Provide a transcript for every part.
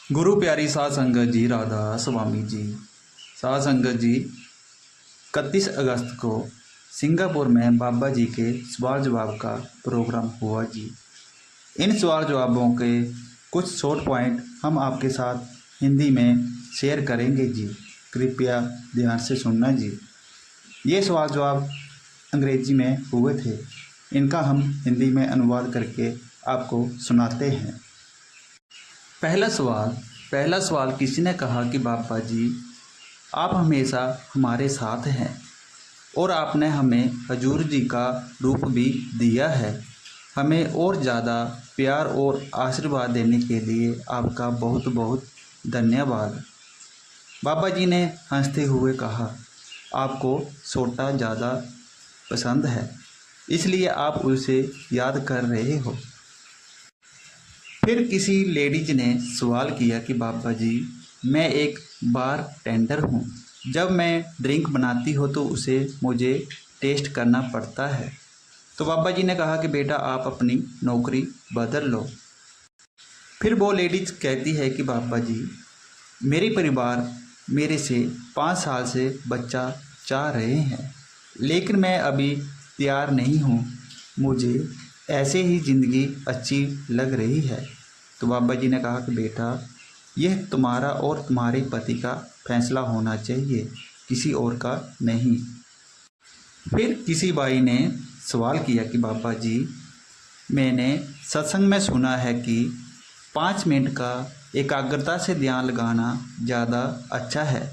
गुरु प्यारी साध संगत जी, राधा स्वामी जी। साध संगत जी, 31 अगस्त को सिंगापुर में बाबा जी के सवाल जवाब का प्रोग्राम हुआ जी। इन सवाल जवाबों के कुछ शॉर्ट पॉइंट हम आपके साथ हिंदी में शेयर करेंगे जी। कृपया ध्यान से सुनना जी। ये सवाल जवाब अंग्रेजी में हुए थे, इनका हम हिंदी में अनुवाद करके आपको सुनाते हैं। पहला सवाल किसी ने कहा कि बाबा जी, आप हमेशा हमारे साथ हैं और आपने हमें हजूर जी का रूप भी दिया है। हमें और ज़्यादा प्यार और आशीर्वाद देने के लिए आपका बहुत बहुत धन्यवाद। बाबा जी ने हंसते हुए कहा, आपको सोटा ज़्यादा पसंद है, इसलिए आप उसे याद कर रहे हो। फिर किसी लेडीज ने सवाल किया कि बाबा जी, मैं एक बार टेंडर हूँ। जब मैं ड्रिंक बनाती हो तो उसे मुझे टेस्ट करना पड़ता है। तो बाबा जी ने कहा कि बेटा, आप अपनी नौकरी बदल लो। फिर वो लेडीज कहती है कि बाबा जी, मेरे परिवार मेरे से 5 साल से बच्चा चाह रहे हैं, लेकिन मैं अभी तैयार नहीं हूँ। मुझे ऐसे ही ज़िंदगी अच्छी लग रही है। तो बाबा जी ने कहा कि बेटा, यह तुम्हारा और तुम्हारे पति का फैसला होना चाहिए, किसी और का नहीं। फिर किसी भाई ने सवाल किया कि बाबा जी, मैंने सत्संग में सुना है कि 5 मिनट का एकाग्रता से ध्यान लगाना ज़्यादा अच्छा है,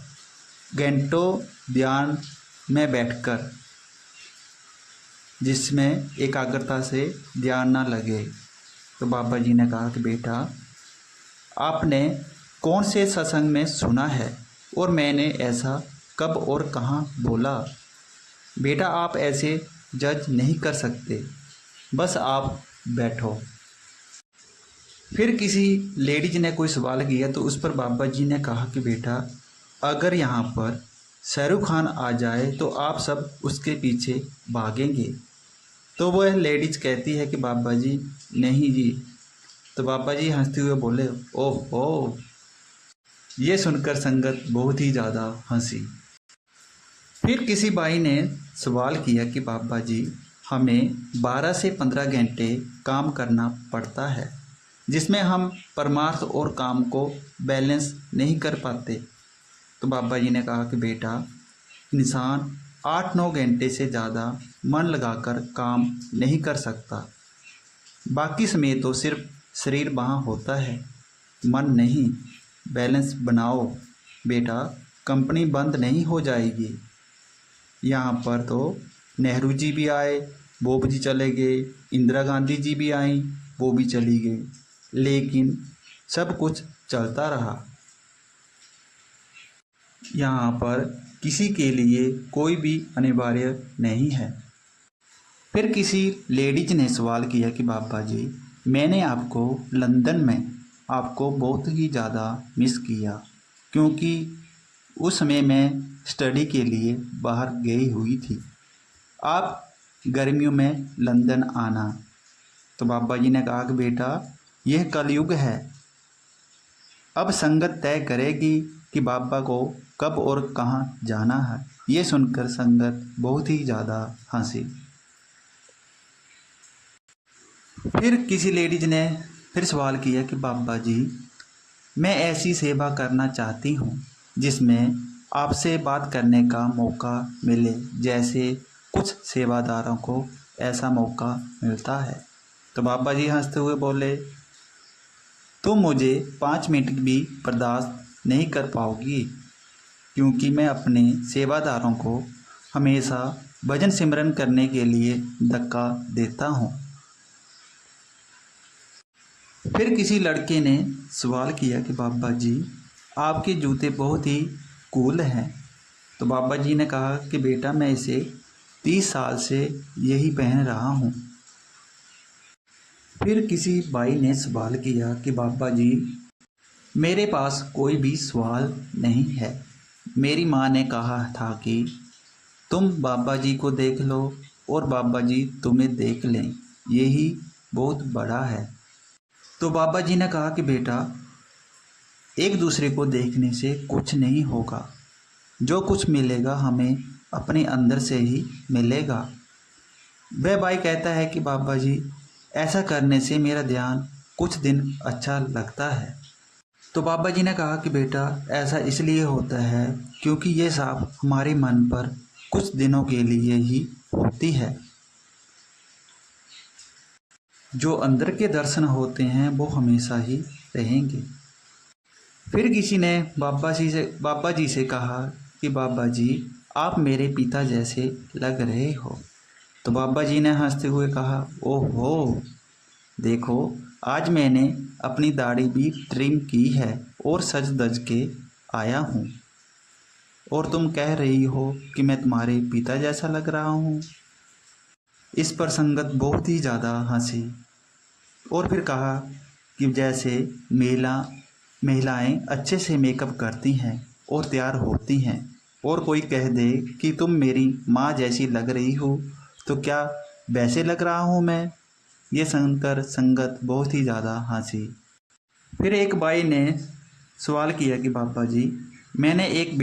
घंटों ध्यान में बैठकर, जिसमें एकाग्रता से ध्यान ना लगे। तो बाबा जी ने कहा कि बेटा, आपने कौन से सत्संग में सुना है और मैंने ऐसा कब और कहाँ बोला? बेटा, आप ऐसे जज नहीं कर सकते, बस आप बैठो। फिर किसी लेडीज ने कोई सवाल किया तो उस पर बाबा जी ने कहा कि बेटा, अगर यहाँ पर शाहरुख खान आ जाए तो आप सब उसके पीछे भागेंगे। तो वह लेडीज कहती है कि बाबा जी, नहीं जी। तो बाबा जी हंसते हुए बोले, ओह ओ। ये सुनकर संगत बहुत ही ज़्यादा हंसी। फिर किसी भाई ने सवाल किया कि बाबा जी, हमें 12 से 15 घंटे काम करना पड़ता है, जिसमें हम परमार्थ और काम को बैलेंस नहीं कर पाते। तो बाबा जी ने कहा कि बेटा, इंसान 8-9 घंटे से ज़्यादा मन लगाकर काम नहीं कर सकता। बाकी समय तो सिर्फ शरीर वहाँ होता है, मन नहीं। बैलेंस बनाओ बेटा, कंपनी बंद नहीं हो जाएगी। यहाँ पर तो नेहरू जी भी आए, वो भी चले गए, इंदिरा गांधी जी भी आई, वो भी चली गई, लेकिन सब कुछ चलता रहा। यहाँ पर किसी के लिए कोई भी अनिवार्य नहीं है। फिर किसी लेडीज ने सवाल किया कि बाबा जी, मैंने आपको लंदन में आपको बहुत ही ज़्यादा मिस किया, क्योंकि उस समय मैं स्टडी के लिए बाहर गई हुई थी। आप गर्मियों में लंदन आना। तो बाबा जी ने कहा कि बेटा, यह कलयुग है, अब संगत तय करेगी कि बाबा को कब और कहाँ जाना है। ये सुनकर संगत बहुत ही ज़्यादा हंसी। फिर किसी लेडीज ने फिर सवाल किया कि बाबा जी, मैं ऐसी सेवा करना चाहती हूँ जिसमें आपसे बात करने का मौका मिले, जैसे कुछ सेवादारों को ऐसा मौका मिलता है। तो बाबा जी हंसते हुए बोले, तुम मुझे 5 मिनट भी बर्दाश्त नहीं कर पाओगी, क्योंकि मैं अपने सेवादारों को हमेशा भजन सिमरन करने के लिए धक्का देता हूँ। फिर किसी लड़के ने सवाल किया कि बाबा जी, आपके जूते बहुत ही कूल हैं। तो बाबा जी ने कहा कि बेटा, मैं इसे 30 साल से यही पहन रहा हूँ। फिर किसी भाई ने सवाल किया कि बाबा जी, मेरे पास कोई भी सवाल नहीं है। मेरी माँ ने कहा था कि तुम बाबा जी को देख लो और बाबा जी तुम्हें देख लें, यही बहुत बड़ा है। तो बाबा जी ने कहा कि बेटा, एक दूसरे को देखने से कुछ नहीं होगा, जो कुछ मिलेगा हमें अपने अंदर से ही मिलेगा। वह भाई कहता है कि बाबा जी, ऐसा करने से मेरा ध्यान कुछ दिन अच्छा लगता है। तो बाबा जी ने कहा कि बेटा, ऐसा इसलिए होता है क्योंकि ये साँप हमारे मन पर कुछ दिनों के लिए ही होती है। जो अंदर के दर्शन होते हैं वो हमेशा ही रहेंगे। फिर किसी ने बाबा जी से कहा कि बाबा जी, आप मेरे पिता जैसे लग रहे हो। तो बाबा जी ने हंसते हुए कहा, ओहो, देखो, आज मैंने अपनी दाढ़ी भी ट्रिम की है और सज धज के आया हूँ, और तुम कह रही हो कि मैं तुम्हारे पिता जैसा लग रहा हूँ। इस पर संगत बहुत ही ज़्यादा हंसी और फिर कहा कि जैसे महिलाएं अच्छे से मेकअप करती हैं और तैयार होती हैं, और कोई कह दे कि तुम मेरी माँ जैसी लग रही हो, तो क्या वैसे लग रहा हूँ मैं। ये सुनकर संगत बहुत ही ज़्यादा हंसी। फिर एक भाई ने सवाल किया कि बाबा जी, मैंने एक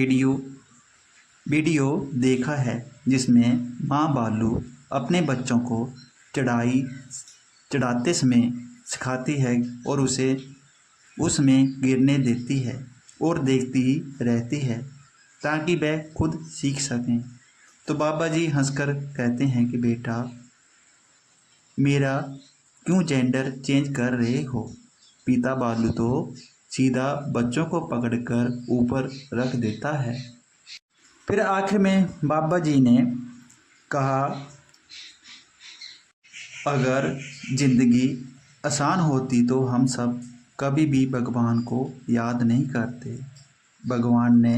वीडियो देखा है जिसमें माँ भालू अपने बच्चों को चढ़ाते समय सिखाती है और उसे उसमें गिरने देती है और देखती ही रहती है ताकि वह खुद सीख सकें। तो बाबा जी हंसकर कहते हैं कि बेटा, मेरा क्यों जेंडर चेंज कर रहे हो। पिता भालू तो सीधा बच्चों को पकड़कर ऊपर रख देता है। फिर आखिर में बाबा जी ने कहा, अगर ज़िंदगी आसान होती तो हम सब कभी भी भगवान को याद नहीं करते। भगवान ने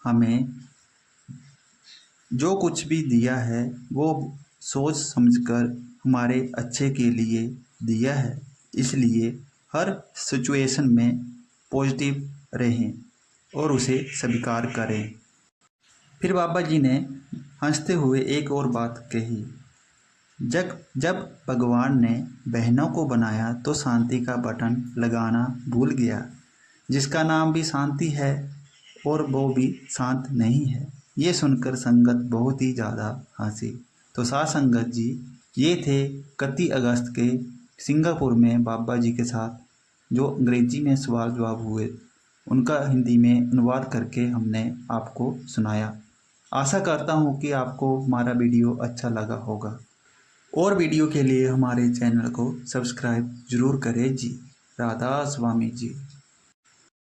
हमें जो कुछ भी दिया है वो सोच समझकर हमारे अच्छे के लिए दिया है, इसलिए हर सिचुएशन में पॉजिटिव रहें और उसे स्वीकार करें। फिर बाबा जी ने हंसते हुए एक और बात कही, जब भगवान ने बहनों को बनाया तो शांति का बटन लगाना भूल गया, जिसका नाम भी शांति है और वो भी शांत नहीं है। ये सुनकर संगत बहुत ही ज़्यादा हंसी। तो साथ संगत जी, ये थे 31 अगस्त के सिंगापुर में बाबा जी के साथ जो अंग्रेजी में सवाल जवाब हुए, उनका हिंदी में अनुवाद करके हमने आपको सुनाया। आशा करता हूँ कि आपको हमारा वीडियो अच्छा लगा होगा। और वीडियो के लिए हमारे चैनल को सब्सक्राइब ज़रूर करें जी। राधा स्वामी जी।